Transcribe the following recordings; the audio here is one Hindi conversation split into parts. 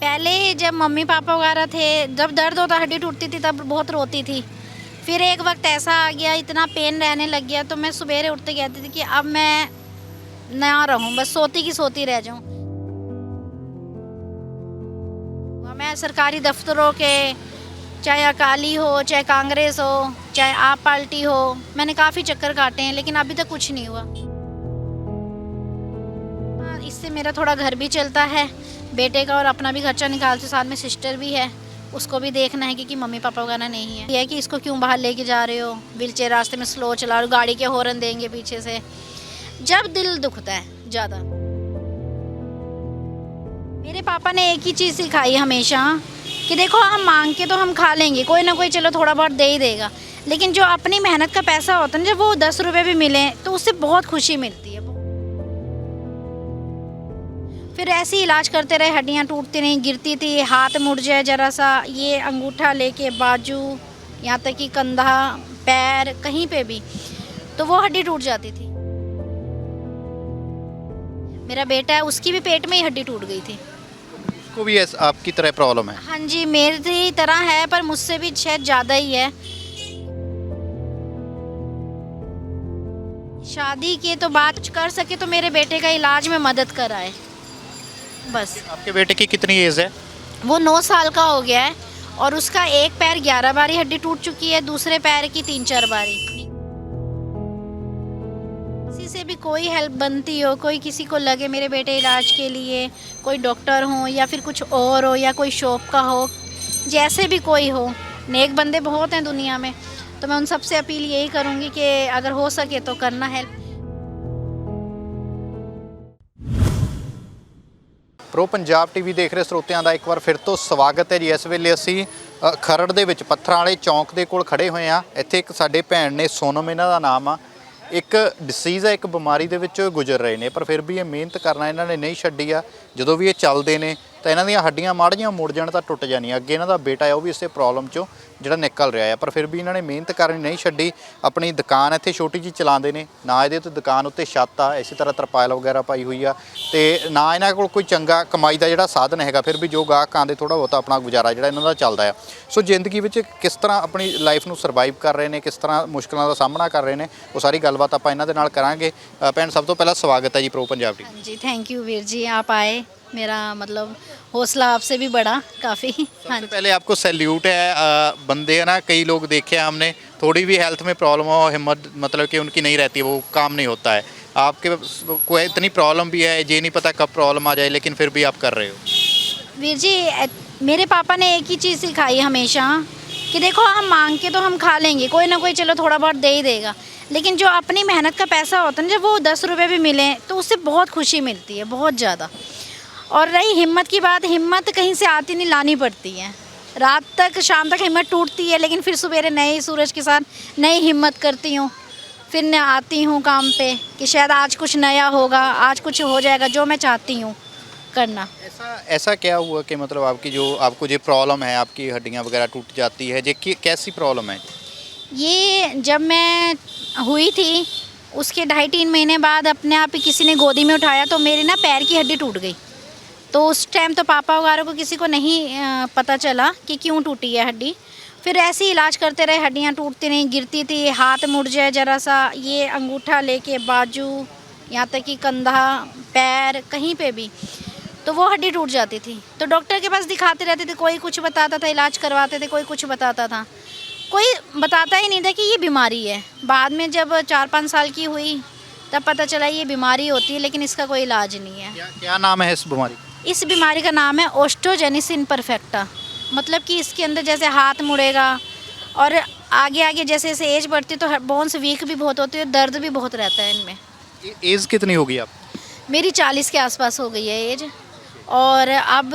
पहले जब मम्मी पापा वगैरह थे, जब दर्द होता हड्डी टूटती थी तब बहुत रोती थी। फिर एक वक्त ऐसा आ गया, इतना पेन रहने लग गया तो मैं सवेरे उठते कहती थी कि अब मैं ना रहूं, बस सोती की सोती रह जाऊं। मैं सरकारी दफ्तरों के, चाहे अकाली हो, चाहे कांग्रेस हो, चाहे आप पार्टी हो, मैंने काफ़ी चक्कर काटे हैं लेकिन अभी तक कुछ नहीं हुआ। इससे मेरा थोड़ा घर भी चलता है, बेटे का, और अपना भी खर्चा निकालते, साथ में सिस्टर भी है, उसको भी देखना है क्योंकि मम्मी पापा वगैरह नहीं है। ये है कि इसको क्यों बाहर लेके जा रहे हो, व्हीलचेयर रास्ते में स्लो चला रहे हो, गाड़ी के हॉर्न देंगे पीछे से, जब दिल दुखता है ज़्यादा। मेरे पापा ने एक ही चीज़ सिखाई हमेशा कि देखो हम मांग के तो हम खा लेंगे, कोई ना कोई चलो थोड़ा बहुत दे ही देगा, लेकिन जो अपनी मेहनत का पैसा होता है ना, जब वो 10 रुपये भी मिले तो उससे बहुत खुशी मिलती है। फिर ऐसे ही इलाज करते रहे, हड्डियाँ टूटती नहीं, गिरती थी, हाथ मुड़ जाए ज़रा सा, ये अंगूठा लेके बाजू, यहाँ तक कि कंधा, पैर, कहीं पे भी, तो वो हड्डी टूट जाती थी। मेरा बेटा है, उसकी भी पेट में ही हड्डी टूट गई थी। उसको भी आपकी तरह प्रॉब्लम है? हाँ जी, मेरी तरह है पर मुझसे भी शायद ज़्यादा ही है। शादी के तो बात कुछ कर सके तो मेरे बेटे का इलाज में मदद कराए बस। आपके बेटे की कितनी एज है? वो 9 साल का हो गया है और उसका एक पैर 11 बारी हड्डी टूट चुकी है, दूसरे पैर की 3-4 बारी। किसी से भी कोई हेल्प बनती हो, कोई किसी को लगे मेरे बेटे इलाज के लिए, कोई डॉक्टर हो या फिर कुछ और हो या कोई शॉप का हो, जैसे भी कोई हो, नेक बंदे बहुत हैं दुनिया में, तो मैं उन सबसे अपील यही करूँगी कि अगर हो सके तो करना हेल्प। ਪ੍ਰੋ ਪੰਜਾਬ ਟੀਵੀ ਦੇਖ ਰਹੇ ਸਰੋਤਿਆਂ ਦਾ ਇੱਕ ਵਾਰ ਫਿਰ ਤੋਂ ਸਵਾਗਤ ਹੈ ਜੀ। ਇਸ ਵੇਲੇ ਅਸੀਂ ਖਰੜ ਦੇ ਵਿੱਚ ਪੱਥਰਾਂ ਵਾਲੇ ਚੌਂਕ ਦੇ ਕੋਲ ਖੜੇ ਹੋਏ ਆ। ਇੱਥੇ ਇੱਕ ਸਾਡੇ ਭੈਣ ਨੇ, ਸੋਨਮ ਇਹਨਾਂ ਦਾ ਨਾਮ ਆ, ਇੱਕ ਡਿਸੀਜ਼ ਹੈ, ਇੱਕ ਬਿਮਾਰੀ ਦੇ ਵਿੱਚ ਗੁਜ਼ਰ ਰਹੇ ਨੇ, ਪਰ ਫਿਰ ਵੀ ਇਹ ਮਿਹਨਤ ਕਰਨਾ ਇਹਨਾਂ ਨੇ ਨਹੀਂ ਛੱਡੀ ਆ। ਜਦੋਂ ਵੀ ਇਹ ਚੱਲਦੇ ਨੇ ਤਾਂ ਇਹਨਾਂ ਦੀਆਂ ਹੱਡੀਆਂ ਮਾੜੀਆਂ ਮੁੜ ਜਾਣ ਤਾਂ ਟੁੱਟ ਜਾਣੀਆਂ। ਅੱਗੇ ਇਹਨਾਂ ਦਾ ਬੇਟਾ ਹੈ, ਉਹ ਵੀ ਇਸੇ ਪ੍ਰੋਬਲਮ 'ਚੋਂ ਜਿਹੜਾ ਨਿਕਲ ਰਿਹਾ ਆ, ਪਰ ਫਿਰ ਵੀ ਇਹਨਾਂ ਨੇ ਮਿਹਨਤ ਕਰਨੀ ਨਹੀਂ ਛੱਡੀ। ਆਪਣੀ ਦੁਕਾਨ ਇੱਥੇ ਛੋਟੀ ਜਿਹੀ ਚਲਾਉਂਦੇ ਨੇ, ਨਾ ਇਹਦੇ ਉੱਤੇ ਦੁਕਾਨ ਉੱਤੇ ਛੱਤ ਆ, ਇਸੇ ਤਰ੍ਹਾਂ ਤਰਪਾਲ ਵਗੈਰਾ ਪਾਈ ਹੋਈ ਆ, ਤੇ ਨਾ ਇਹਨਾਂ ਕੋਲ ਕੋਈ ਚੰਗਾ ਕਮਾਈ ਦਾ ਜਿਹੜਾ ਸਾਧਨ ਹੈਗਾ। ਫਿਰ ਵੀ ਜੋ ਗਾਹਕ ਆਉਂਦੇ ਥੋੜ੍ਹਾ ਬਹੁਤਾ ਆਪਣਾ ਗੁਜ਼ਾਰਾ ਜਿਹੜਾ ਇਹਨਾਂ ਦਾ ਚੱਲਦਾ ਆ। ਸੋ ਜ਼ਿੰਦਗੀ ਵਿੱਚ ਕਿਸ ਤਰ੍ਹਾਂ ਆਪਣੀ ਲਾਈਫ ਨੂੰ ਸਰਵਾਈਵ ਕਰ ਰਹੇ ਨੇ, ਕਿਸ ਤਰ੍ਹਾਂ ਮੁਸ਼ਕਲਾਂ ਦਾ ਸਾਹਮਣਾ ਕਰ ਰਹੇ ਨੇ, ਉਹ ਸਾਰੀ ਗੱਲਬਾਤ ਆਪਾਂ ਇਹਨਾਂ ਦੇ ਨਾਲ ਕਰਾਂਗੇ। ਭੈਣ, ਸਭ ਤੋਂ ਪਹਿਲਾਂ ਸਵਾਗਤ है जी प्रो पंजाब टीवी। हाँ जी, थैंक यू वीर जी, आप आए, मेरा मतलब हौसला आपसे भी बढ़ा काफ़ी। हाँ, सबसे पहले आपको सैल्यूट है। बंदे है ना, कई लोग देखे हैं हमने, थोड़ी भी हेल्थ में प्रॉब्लम हो, हिम्मत मतलब कि उनकी नहीं रहती, वो काम नहीं होता है। आपके कोई इतनी प्रॉब्लम भी है, ये नहीं पता कब प्रॉब्लम आ जाए, लेकिन फिर भी आप कर रहे हो। वीर जी, मेरे पापा ने एक ही चीज़ सिखाई हमेशा कि देखो हम मांग के तो हम खा लेंगे, कोई ना कोई चलो थोड़ा बहुत दे ही देगा, लेकिन जो अपनी मेहनत का पैसा होता है ना, जब वो 10 रुपये भी मिले तो उससे बहुत खुशी मिलती है, बहुत ज़्यादा। और रही हिम्मत की बात, हिम्मत कहीं से आती नहीं, लानी पड़ती है। रात तक, शाम तक हिम्मत टूटती है, लेकिन फिर सवेरे नए सूरज के साथ नई हिम्मत करती हूँ, फिर मैं आती हूँ काम पे कि शायद आज कुछ नया होगा, आज कुछ हो जाएगा जो मैं चाहती हूँ करना। ऐसा क्या हुआ कि मतलब आपकी जो आपको जो प्रॉब्लम है, आपकी हड्डियाँ वगैरह टूट जाती है, ये कैसी प्रॉब्लम है? ये जब मैं हुई थी उसके 2.5-3 महीने बाद अपने आप ही किसी ने गोदी में उठाया तो मेरी ना पैर की हड्डी टूट गई। तो उस टाइम तो पापा वगैरह को किसी को नहीं पता चला कि क्यों टूटी है हड्डी। फिर ऐसे ही इलाज करते रहे, हड्डियाँ टूटती नहीं, गिरती थी, हाथ मुड़ जाए ज़रा सा, ये अंगूठा लेके बाजू, यहाँ तक कि कंधा, पैर, कहीं पे भी, तो वो हड्डी टूट जाती थी। तो डॉक्टर के पास दिखाते रहते थे, कोई कुछ बताता था, इलाज करवाते थे, कोई कुछ बताता था, कोई बताता ही नहीं था कि ये बीमारी है। बाद में जब 4-5 साल की हुई तब पता चला ये बीमारी होती है, लेकिन इसका कोई इलाज नहीं है। क्या नाम है इस बीमारी? इस बीमारी का नाम है ओस्टोजेनिस इम्परफेक्टा। मतलब कि इसके अंदर जैसे हाथ मुड़ेगा और आगे आगे जैसे जैसे एज बढ़ती है तो बोन्स वीक भी बहुत होती है, दर्द भी बहुत रहता है इनमें। एज कितनी होगी आप? मेरी 40 के आसपास हो गई है एज, और अब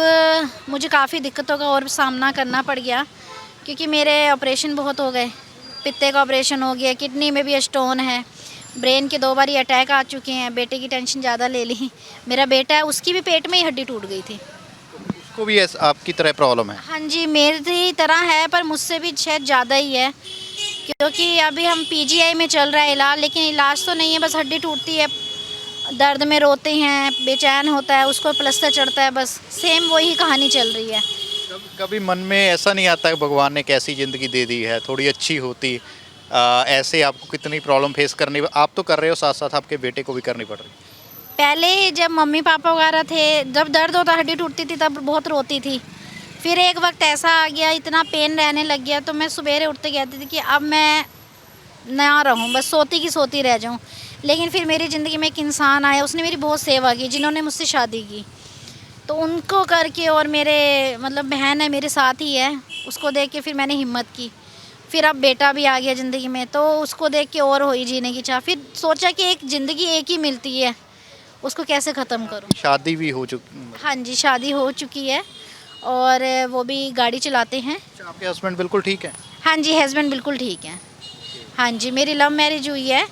मुझे काफ़ी दिक्कतों का और सामना करना पड़ गया क्योंकि मेरे ऑपरेशन बहुत हो गए। पित्ते का ऑपरेशन हो गया, किडनी में भी स्टोन है, ब्रेन के 2 बारी अटैक आ चुके हैं, बेटे की टेंशन ज़्यादा ले ली। मेरा बेटा है, उसकी भी पेट में ही हड्डी टूट गई थी। उसको भी आपकी तरह प्रॉब्लम है? हाँ जी, मेरी तरह है पर मुझसे भी शायद ज़्यादा ही है, क्योंकि अभी हम PGI में चल रहा है इलाज, लेकिन इलाज तो नहीं है, बस हड्डी टूटती है, दर्द में रोते हैं, बेचैन होता है, उसको प्लस्तर चढ़ता है, बस सेम वही कहानी चल रही है। कभी मन में ऐसा नहीं आता कि भगवान ने कैसी ज़िंदगी दे दी है, थोड़ी अच्छी होती। ऐसे आपको कितनी प्रॉब्लम फेस करनी, आप तो कर रहे हो, साथ साथ आपके बेटे को भी करनी पड़ रही है। पहले जब मम्मी पापा वगैरह थे, जब दर्द होता, हड्डी टूटती थी, तब बहुत रोती थी। फिर एक वक्त ऐसा आ गया, इतना पेन रहने लग गया, तो मैं सवेरे उठते कहती थी कि अब मैं ना रहूं, बस सोती की सोती रह जाऊं। लेकिन फिर मेरी ज़िंदगी में एक इंसान आया, उसने मेरी बहुत सेवा की, जिन्होंने मुझसे शादी की, तो उनको करके, और मेरे मतलब बहन है मेरे साथ ही है, उसको देख के फिर मैंने हिम्मत की। फिर अब बेटा भी आ गया ज़िंदगी में, तो उसको देख के और हुई जीने की चाह। फिर सोचा कि एक ज़िंदगी एक ही मिलती है, उसको कैसे ख़त्म करूं। शादी भी हो चुकी? हाँ जी, शादी हो चुकी है, और वो भी गाड़ी चलाते हैं। अच्छा, आपके हस्बैंड बिल्कुल ठीक है? हाँ जी, हस्बैंड बिल्कुल ठीक है। हाँ जी, मेरी लव मैरिज हुई है।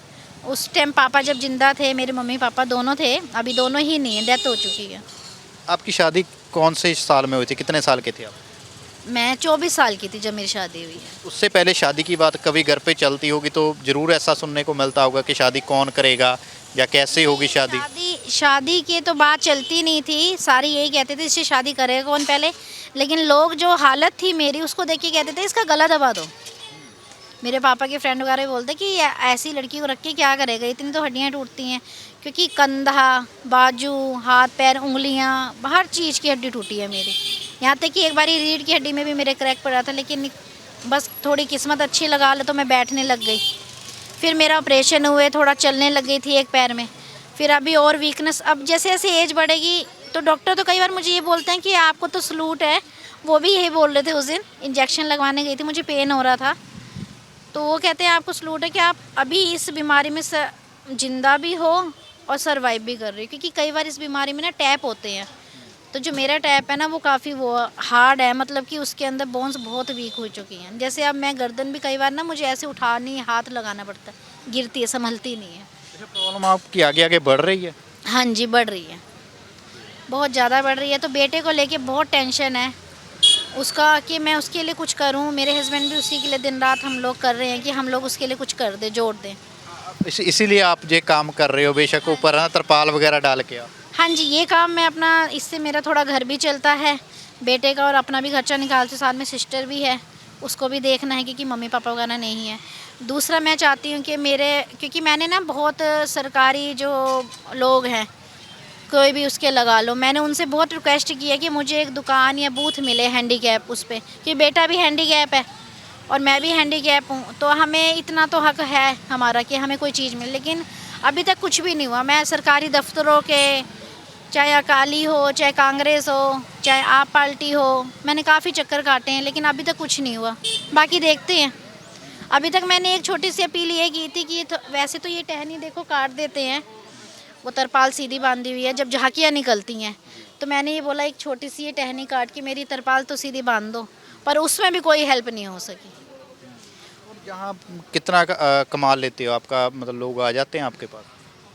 उस टाइम पापा जब जिंदा थे, मेरे मम्मी पापा दोनों थे, अभी दोनों ही नहीं है, डेथ हो चुकी है। आपकी शादी कौन से साल में हुई थी, कितने साल के थे आप? मैं 24 साल की थी जब मेरी शादी हुई है। उससे पहले शादी की बात कभी घर पे चलती होगी तो ज़रूर ऐसा सुनने को मिलता होगा कि शादी कौन करेगा या कैसे होगी शादी। शादी की तो बात चलती नहीं थी, सारी यही कहते थे इससे शादी करेगा कौन पहले। लेकिन लोग, जो हालत थी मेरी, उसको देख के कहते थे इसका गला दबा दो। मेरे पापा के फ्रेंड वगैरह भी बोलते कि ऐसी लड़की को रख के क्या करेगा, इतनी तो हड्डियाँ टूटती हैं। क्योंकि कंधा, बाजू, हाथ पैर, उंगलियां, हर चीज़ की हड्डी टूटी है मेरी। यहाँ तक कि एक बारी रीढ़ की हड्डी में भी मेरे क्रैक पड़ा था, लेकिन बस थोड़ी किस्मत अच्छी लगा ले तो मैं बैठने लग गई। फिर मेरा ऑपरेशन हुए, थोड़ा चलने लग गई थी एक पैर में। फिर अभी और वीकनेस, अब जैसे जैसे एज बढ़ेगी तो डॉक्टर तो कई बार मुझे ये बोलते हैं कि आपको तो सलूट है। वो भी यही बोल रहे थे उस दिन, इंजेक्शन लगवाने गई थी, मुझे पेन हो रहा था, तो वो कहते हैं आपको सलूट है कि आप अभी इस बीमारी में जिंदा भी हो और सरवाइव भी कर रही हो। क्योंकि कई बार इस बीमारी में ना टैप होते हैं, तो जो मेरा टैप है ना वो काफ़ी वो हार्ड है, मतलब कि उसके अंदर बोन्स बहुत वीक हो चुकी हैं। जैसे अब मैं गर्दन भी कई बार ना मुझे ऐसे उठानी, हाथ लगाना पड़ता है, गिरती है, संभलती नहीं है। प्रॉब्लम आपकी आगे आगे बढ़ रही है? हाँ जी, बढ़ रही है, बहुत ज़्यादा बढ़ रही है। तो बेटे को लेके बहुत टेंशन है उसका, कि मैं उसके लिए कुछ करूं। मेरे हस्बैंड भी उसी के लिए दिन रात हम लोग कर रहे हैं कि हम लोग उसके लिए कुछ कर दें, जोड़ दें। इसीलिए आप ये काम कर रहे हो, बेशक ऊपर ना तरपाल वगैरह डाल के। आप हाँ जी, ये काम मैं अपना, इससे मेरा थोड़ा घर भी चलता है, बेटे का और अपना भी खर्चा निकालती हूँ। साथ में सिस्टर भी है, उसको भी देखना है क्योंकि मम्मी पापा वगैरह नहीं है। दूसरा मैं चाहती हूँ कि क्योंकि मैंने ना बहुत सरकारी जो लोग हैं, कोई भी उसके लगा लो, मैंने उनसे बहुत रिक्वेस्ट की है कि मुझे एक दुकान या बूथ मिले हैंडीकैप उस पर, कि बेटा भी हैंडीकैप है और मैं भी हैंडीकैप हूँ, तो हमें इतना तो हक है हमारा कि हमें कोई चीज़ मिले। लेकिन अभी तक कुछ भी नहीं हुआ। मैं सरकारी दफ्तरों के, चाहे अकाली हो, चाहे कांग्रेस हो, चाहे आप पार्टी हो, मैंने काफ़ी चक्कर काटे हैं, लेकिन अभी तक कुछ नहीं हुआ। बाकी देखते हैं। अभी तक मैंने एक छोटी सी अपील ये की थी कि वैसे तो ये टहनी देखो काट देते हैं, वो तरपाल सीधी बांधी हुई है, जब झांकियाँ निकलती हैं तो मैंने ये बोला एक छोटी सी ये टहनी काट के मेरी तरपाल तो सीधी बांध दो, पर उसमें भी कोई हेल्प नहीं हो सकी। जहाँ कितना कमाल लेते हो, आपका मतलब लोग आ जाते हैं आपके पास?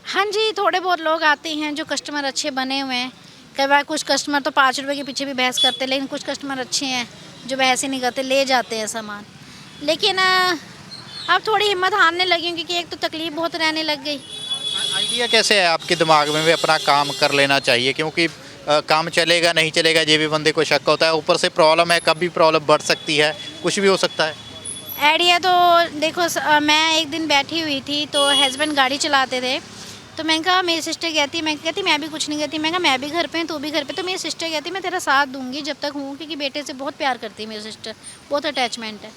हाँ जी, थोड़े बहुत लोग आते हैं जो कस्टमर अच्छे बने हुए हैं। कई बार कुछ कस्टमर तो 5 रुपए के पीछे भी बहस करते हैं, लेकिन कुछ कस्टमर अच्छे हैं जो बहस ही नहीं करते, ले जाते हैं सामान। लेकिन अब थोड़ी हिम्मत हारने लगी हूँ, क्योंकि एक तो तकलीफ़ बहुत रहने लग गई। आइडिया कैसे है आपके दिमाग में भी अपना काम कर लेना चाहिए? क्योंकि काम चलेगा नहीं चलेगा ये भी बंदे को शक होता है, ऊपर से प्रॉब्लम है, कभी प्रॉब्लम बढ़ सकती है, कुछ भी हो सकता है। आइडिया तो देखो, मैं एक दिन बैठी हुई थी तो हस्बैंड गाड़ी चलाते थे, तो मैंने कहा, मेरी सिस्टर कहती, मैं कहती मैं भी कुछ नहीं कहती, मैं कहा मैं भी घर पे हूँ, तू भी घर पे। तो मेरी सिस्टर कहती मैं तेरा साथ दूंगी जब तक हूँ, क्योंकि बेटे से बहुत प्यार करती है मेरी सिस्टर, बहुत अटैचमेंट है।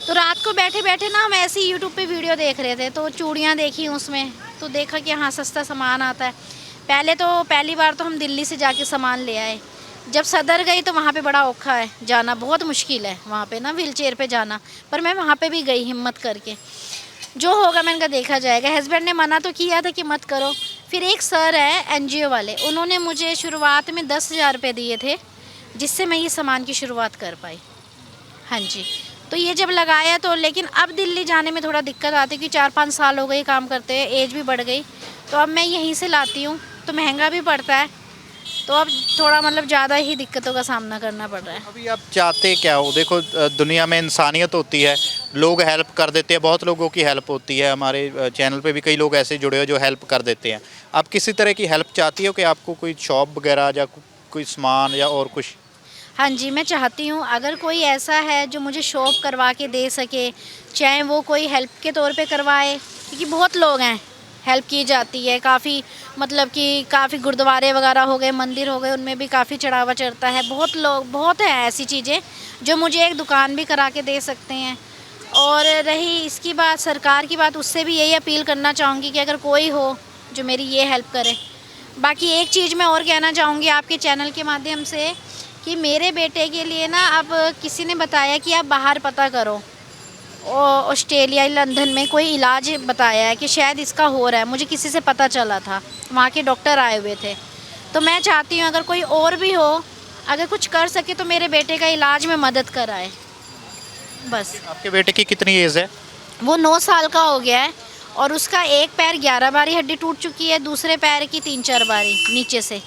तो रात को बैठे बैठे ना हम ऐसे ही यूट्यूब पे वीडियो देख रहे थे, तो चूड़ियाँ देखी उसमें, तो देखा कि हाँ सस्ता सामान आता है। पहली बार तो हम दिल्ली से जाके सामान ले आए। जब सदर गई तो वहाँ पे बड़ा औखा है जाना, बहुत मुश्किल है वहाँ पे ना व्हील चेयर पे जाना, पर मैं वहाँ पे भी गई हिम्मत करके। जो होगा मैंने कहा देखा जाएगा। हस्बैंड ने मना तो किया था कि मत करो। फिर एक सर है NGO वाले, उन्होंने मुझे शुरुआत में 10,000 रुपये दिए थे, जिससे मैं ये सामान की शुरुआत कर पाई। हाँ जी, तो ये जब लगाया तो, लेकिन अब दिल्ली जाने में थोड़ा दिक्कत आती है कि 4-5 साल हो गए काम करते हुए, एज भी बढ़ गई, तो अब मैं यहीं से लाती हूँ, तो महंगा भी पड़ता है। तो अब थोड़ा मतलब ज़्यादा ही दिक्कतों का सामना करना पड़ रहा है। अभी आप चाहते क्या हो? देखो दुनिया में इंसानियत होती है, लोग हेल्प कर देते हैं, बहुत लोगों की हेल्प होती है। हमारे चैनल पे भी कई लोग ऐसे जुड़े हो जो हेल्प कर देते हैं। आप किसी तरह की हेल्प चाहती हो कि आपको कोई शॉप वगैरह या कोई सामान या और कुछ? हाँ जी, मैं चाहती हूँ अगर कोई ऐसा है जो मुझे शॉप करवा के दे सके, चाहे वो कोई हेल्प के तौर पे करवाए, क्योंकि बहुत लोग हैं, हेल्प की जाती है काफ़ी, मतलब कि काफ़ी गुरुद्वारे वगैरह हो गए, मंदिर हो गए, उनमें भी काफ़ी चढ़ावा चढ़ता है। बहुत लोग, बहुत है ऐसी चीज़ें जो मुझे एक दुकान भी करा के दे सकते हैं। और रही इसकी बात, सरकार की बात, उससे भी यही अपील करना चाहूँगी कि अगर कोई हो जो मेरी ये हेल्प करे। बाकी एक चीज़ मैं और कहना चाहूँगी आपके चैनल के माध्यम से कि मेरे बेटे के लिए ना अब किसी ने बताया कि आप बाहर पता करो, ऑस्ट्रेलिया लंदन में कोई इलाज बताया है कि शायद इसका हो रहा है। मुझे किसी से पता चला था, वहाँ के डॉक्टर आए हुए थे। तो मैं चाहती हूँ अगर कोई और भी हो, अगर कुछ कर सके तो मेरे बेटे का इलाज में मदद कराए बस। आपके बेटे की कितनी एज है? वो 9 साल का हो गया है और उसका एक पैर 11 बारी हड्डी टूट चुकी है, दूसरे पैर की 3-4 बारी नीचे से।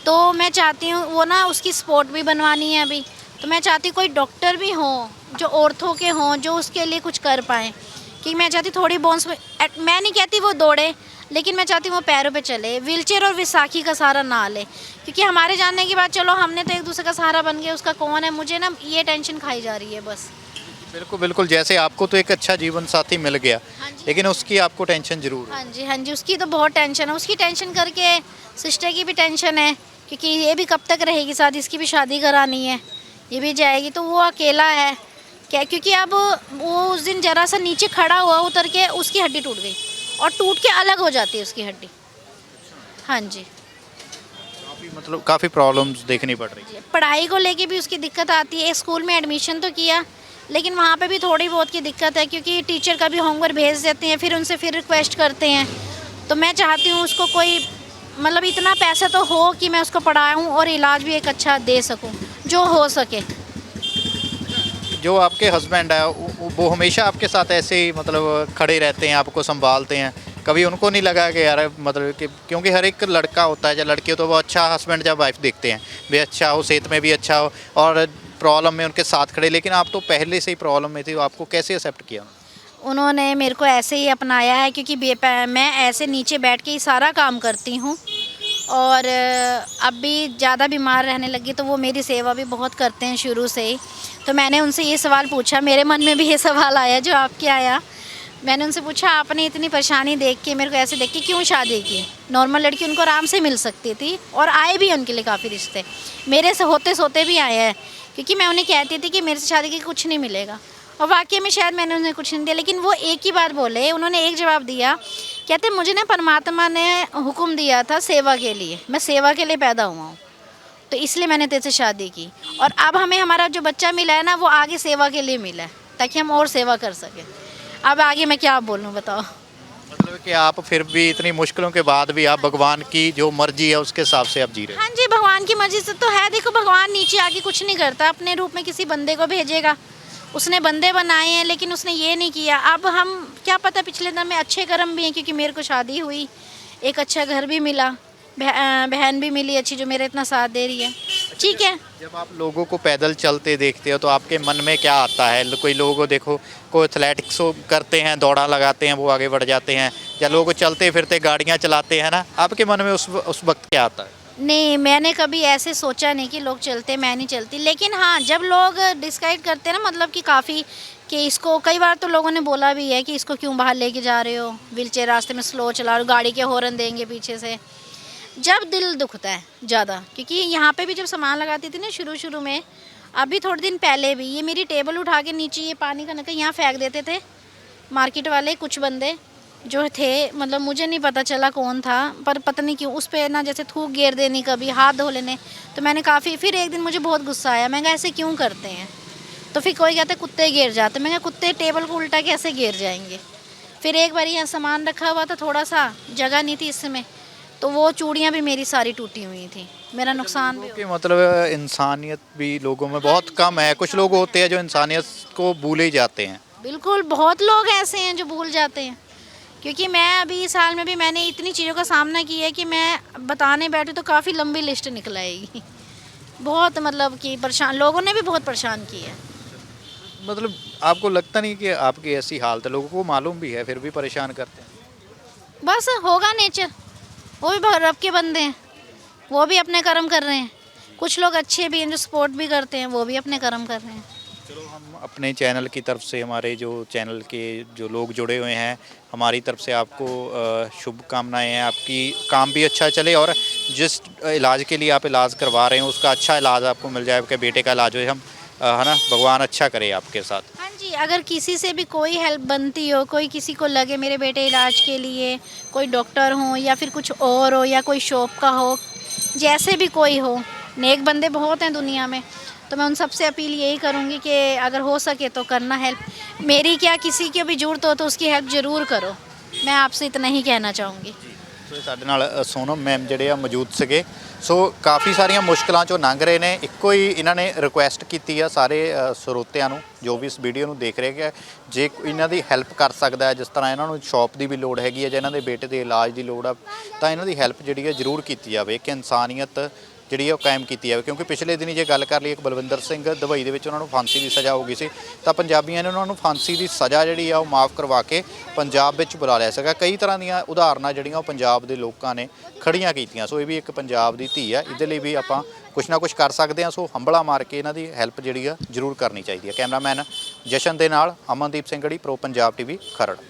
तो मैं चाहती हूँ वो ना, उसकी स्पोर्ट भी बनवानी है अभी, तो मैं चाहती हूँ कोई डॉक्टर भी हो जो ऑर्थो के हों, जो उसके लिए कुछ कर पाएँ। कि मैं चाहती थोड़ी बोन्स में, मैं नहीं कहती वो दौड़े, लेकिन मैं चाहती हूँ वो पैरों पे चले, व्हीलचेयर और विसाखी का सहारा ना ले। क्योंकि हमारे जानने के बाद चलो हमने तो एक दूसरे का सहारा बन गया, उसका कौन है, मुझे ना ये टेंशन खाई जा रही है बस। बिल्कुल बिल्कुल, जैसे आपको तो एक अच्छा जीवन साथी मिल गया, हाँ जी। लेकिन उसकी आपको टेंशन जरूर है। हाँ जी, हाँ जी, उसकी तो बहुत टेंशन है। उसकी टेंशन करके सिस्टर की भी टेंशन है, क्योंकि ये भी कब तक रहेगी साथ, इसकी भी शादी करानी है, ये भी जाएगी, तो वो अकेला है क्या। क्योंकि अब वो उस दिन ज़रा सा नीचे खड़ा हुआ, उतर के उसकी हड्डी टूट गई और टूट के अलग हो जाती है उसकी हड्डी। हाँ जी। काफ़ी मतलब काफ़ी प्रॉब्लम्स देखनी पड़ रही है। पढ़ाई को लेके भी उसकी दिक्कत आती है। एक स्कूल में एडमिशन तो किया, लेकिन वहाँ पे भी थोड़ी बहुत की दिक्कत है, क्योंकि टीचर का भी होमवर्क भेज देते हैं, फिर उनसे फिर रिक्वेस्ट करते हैं। तो मैं चाहती हूँ उसको कोई, मतलब इतना पैसा तो हो कि मैं उसको पढ़ाऊँ और इलाज भी एक अच्छा दे सकूँ, जो हो सके। जो आपके हस्बैंड है वो हमेशा आपके साथ ऐसे ही मतलब खड़े रहते हैं, आपको संभालते हैं? कभी उनको नहीं लगा कि यार मतलब कि, क्योंकि हर एक लड़का होता है या लड़की हो तो वो अच्छा हस्बैंड जब वाइफ देखते हैं, भी अच्छा हो, सेहत में भी अच्छा हो और प्रॉब्लम में उनके साथ खड़े, लेकिन आप तो पहले से ही प्रॉब्लम में थी, तो आपको कैसे एक्सेप्ट किया? उन्होंने मेरे को ऐसे ही अपनाया है, क्योंकि मैं ऐसे नीचे बैठ के ही सारा काम करती हूँ। और अब भी ज़्यादा बीमार रहने लगी तो वो मेरी सेवा भी बहुत करते हैं शुरू से ही। तो मैंने उनसे ये सवाल पूछा, मेरे मन में भी ये सवाल आया जो आपके आया। मैंने उनसे पूछा, आपने इतनी परेशानी देख के, मेरे को ऐसे देख के क्यों शादी की? नॉर्मल लड़की उनको आराम से मिल सकती थी, और आए भी उनके लिए काफ़ी रिश्ते, मेरे से होते सोते भी आए हैं। क्योंकि मैं उन्हें कहती थी कि मेरे से शादी के कुछ नहीं मिलेगा, और वाकई में शायद मैंने उन्हें कुछ नहीं दिया। लेकिन वो एक ही बात बोले, उन्होंने एक जवाब दिया, कहते मुझे ना परमात्मा ने हुक्म दिया था सेवा के लिए, मैं सेवा के लिए पैदा हुआ हूँ, तो इसलिए मैंने तेरे से शादी की। और अब हमें हमारा जो बच्चा मिला है ना, वो आगे सेवा के लिए मिला है, ताकि हम और सेवा कर सकें। अब आगे मैं क्या बोलूँ बताओ। मतलब कि आप फिर भी इतनी मुश्किलों के बाद भी आप भगवान की जो मर्जी है उसके हिसाब से आप जी रहे हैं? हाँ जी, भगवान की मर्जी से तो है। देखो, भगवान नीचे आके कुछ नहीं करता, अपने रूप में किसी बंदे को भेजेगा। उसने बंदे बनाए हैं, लेकिन उसने ये नहीं किया। अब हम क्या पता, पिछले दिन में अच्छे कर्म भी हैं, क्योंकि मेरे को शादी हुई, एक अच्छा घर भी मिला, बहन भी मिली अच्छी जो मेरा इतना साथ दे रही है। ठीक है। जब आप लोगों को पैदल चलते देखते हो तो आपके मन में क्या आता है? कोई लोगों को देखो, कोई एथलेटिक्स करते हैं, दौड़ा लगाते हैं, वो आगे बढ़ जाते हैं, या लोग चलते फिरते गाड़ियाँ चलाते हैं ना, आपके मन में उस वक्त क्या आता है? नहीं, मैंने कभी ऐसे सोचा नहीं कि लोग चलते, मैं नहीं चलती। लेकिन हाँ, जब लोग डिसाइड करते हैं ना, मतलब कि काफ़ी, कि इसको कई बार तो लोगों ने बोला भी है कि इसको क्यों बाहर लेके जा रहे हो, व्हीलचेयर रास्ते में स्लो चला रहे हो, गाड़ी के हॉर्न देंगे पीछे से। जब दिल दुखता है ज़्यादा, क्योंकि यहाँ पे भी जब सामान लगाती थी ना शुरू में, अभी थोड़े दिन पहले भी, ये मेरी टेबल उठा के नीचे ये पानी का नलका यहाँ फेंक देते थे मार्केट वाले कुछ बंदे जो थे। मतलब मुझे नहीं पता चला कौन था, पर पता नहीं क्यों उस पर ना जैसे थूक गेर देनी, कभी हाथ धो लेने। तो मैंने काफ़ी, फिर एक दिन मुझे बहुत गुस्सा आया, मैं कहा ऐसे क्यों करते हैं? तो फिर कोई कहता है कुत्ते गिर जाते, मैं कहा कुत्ते टेबल को उल्टा कैसे गिर जाएंगे? फिर एक बार यहाँ सामान रखा हुआ था, थोड़ा सा जगह नहीं थी इसमें, तो वो चूड़ियाँ भी मेरी सारी टूटी हुई थी, मेरा नुकसान भी हो कि मतलब इंसानियत भी लोगों में बहुत कम है। कुछ लोग होते हैं जो इंसानियत को भूल ही जाते हैं। बिल्कुल, बहुत लोग ऐसे हैं जो भूल जाते हैं, क्योंकि मैं अभी इस साल में भी मैंने इतनी चीज़ों का सामना किया है कि मैं बताने बैठूँ तो काफ़ी लंबी लिस्ट निकल आएगी। बहुत मतलब कि परेशान, लोगों ने भी बहुत परेशान किया है। मतलब आपको लगता नहीं कि आपकी ऐसी हालत है, लोगों को मालूम भी है फिर भी परेशान करते हैं? बस होगा नेचर, वो भी रब के बंदे हैं, वो भी अपने कर्म कर रहे हैं। कुछ लोग अच्छे भी हैं जो सपोर्ट भी करते हैं, वो भी अपने कर्म कर रहे हैं। चलो हम अपने चैनल की तरफ से, हमारे जो चैनल के जो लोग जुड़े हुए हैं, हमारी तरफ से आपको शुभकामनाएं हैं, आपकी काम भी अच्छा चले और जिस इलाज के लिए आप इलाज करवा रहे हैं उसका अच्छा इलाज आपको मिल जाए, आपके बेटे का इलाज हो, हम है ना, भगवान अच्छा करे आपके साथ। हाँ जी, अगर किसी से भी कोई हेल्प बनती हो, कोई किसी को लगे मेरे बेटे इलाज के लिए, कोई डॉक्टर हो या फिर कुछ और हो या कोई शॉप का हो, जैसे भी कोई हो, नेक बंदे बहुत हैं दुनिया में, तो मैं उन सबसे अपील यही करूँगी कि अगर हो सके तो करना हेल्प। मेरी क्या, किसी की भी ज़रूरत हो तो उसकी हेल्प ज़रूर करो, मैं आपसे इतना ही कहना चाहूँगी। ਸੋ ਸਾਡੇ ਨਾਲ ਸੋਨਮ ਮੈਮ ਜਿਹੜੇ ਆ ਮੌਜੂਦ ਸੀਗੇ। ਸੋ ਕਾਫੀ ਸਾਰੀਆਂ ਮੁਸ਼ਕਲਾਂ ਚੋਂ ਲੰਘ ਰਹੇ ਨੇ। ਇੱਕੋ ਹੀ ਇਹਨਾਂ ਨੇ ਰਿਕੁਐਸਟ ਕੀਤੀ ਆ ਸਾਰੇ ਸਰੋਤਿਆਂ ਨੂੰ ਜੋ ਵੀ ਇਸ ਵੀਡੀਓ ਨੂੰ ਦੇਖ ਰਹੇ ਕਿ ਜੇ ਇਹਨਾਂ ਦੀ ਹੈਲਪ ਕਰ ਸਕਦਾ ਹੈ, ਜਿਸ ਤਰ੍ਹਾਂ ਇਹਨਾਂ ਨੂੰ ਸ਼ੌਪ ਦੀ ਵੀ ਲੋੜ ਹੈਗੀ ਹੈ ਜਾਂ ਇਹਨਾਂ ਦੇ ਬੇਟੇ ਦੇ ਇਲਾਜ ਦੀ ਲੋੜ ਆ, ਤਾਂ ਇਹਨਾਂ ਦੀ ਹੈਲਪ ਜਿਹੜੀ ਹੈ ਜ਼ਰੂਰ ਕੀਤੀ ਜਾਵੇ ਕਿ ਇਨਸਾਨੀਅਤ ਜਿਹੜੀ ਹੈ ਉਹ ਕਾਇਮ ਕੀਤੀ ਜਾਵੇ। ਕਿਉਂਕਿ ਪਿਛਲੇ ਦਿਨੀ ਜੇ ਗੱਲ ਕਰ ਲਈਏ, ਇੱਕ ਬਲਵਿੰਦਰ ਸਿੰਘ ਦੁਬਈ ਦੇ ਵਿੱਚ ਉਹਨਾਂ ਨੂੰ ਫਾਂਸੀ ਦੀ ਸਜ਼ਾ ਹੋ ਗਈ ਸੀ, ਤਾਂ ਪੰਜਾਬੀਆਂ ਨੇ ਉਹਨਾਂ ਨੂੰ ਫਾਂਸੀ ਦੀ ਸਜ਼ਾ ਜਿਹੜੀ ਆ ਉਹ ਮਾਫ ਕਰਵਾ ਕੇ ਪੰਜਾਬ ਵਿੱਚ ਬੁਲਾ ਲਿਆ ਸੀਗਾ। ਕਈ ਤਰ੍ਹਾਂ ਦੀਆਂ ਉਦਾਹਰਨਾਂ ਜਿਹੜੀਆਂ ਉਹ ਪੰਜਾਬ ਦੇ ਲੋਕਾਂ ਨੇ ਖੜੀਆਂ ਕੀਤੀਆਂ। ਸੋ ਇਹ ਵੀ ਇੱਕ ਪੰਜਾਬ ਦੀ ਧੀ ਆ, ਇਹਦੇ ਲਈ ਵੀ ਆਪਾਂ ਕੁਛ ਨਾ ਕੁਛ ਕਰ ਸਕਦੇ ਹਾਂ। ਸੋ ਹੰਬਲਾ ਮਾਰ ਕੇ ਇਹਨਾਂ ਦੀ ਹੈਲਪ ਜਿਹੜੀ ਆ ਜ਼ਰੂਰ ਕਰਨੀ ਚਾਹੀਦੀ ਹੈ। ਕੈਮਰਾਮੈਨ ਜਸ਼ਨ ਦੇ ਨਾਲ ਅਮਨਦੀਪ ਸਿੰਘ, ਪ੍ਰੋ ਪੰਜਾਬ TV, ਖਰੜ।